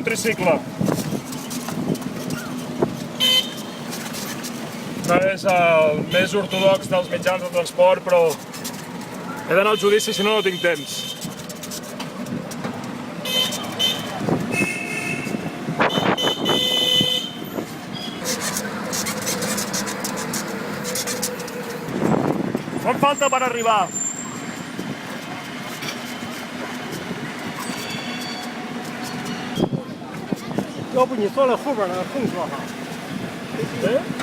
un tricicle. No és el més ortodox dels mitjans de transport, però he d'anar al judici, si no, no tinc temps. Quant falta per arribar?要不你坐在后边呢，更坐上。Eh?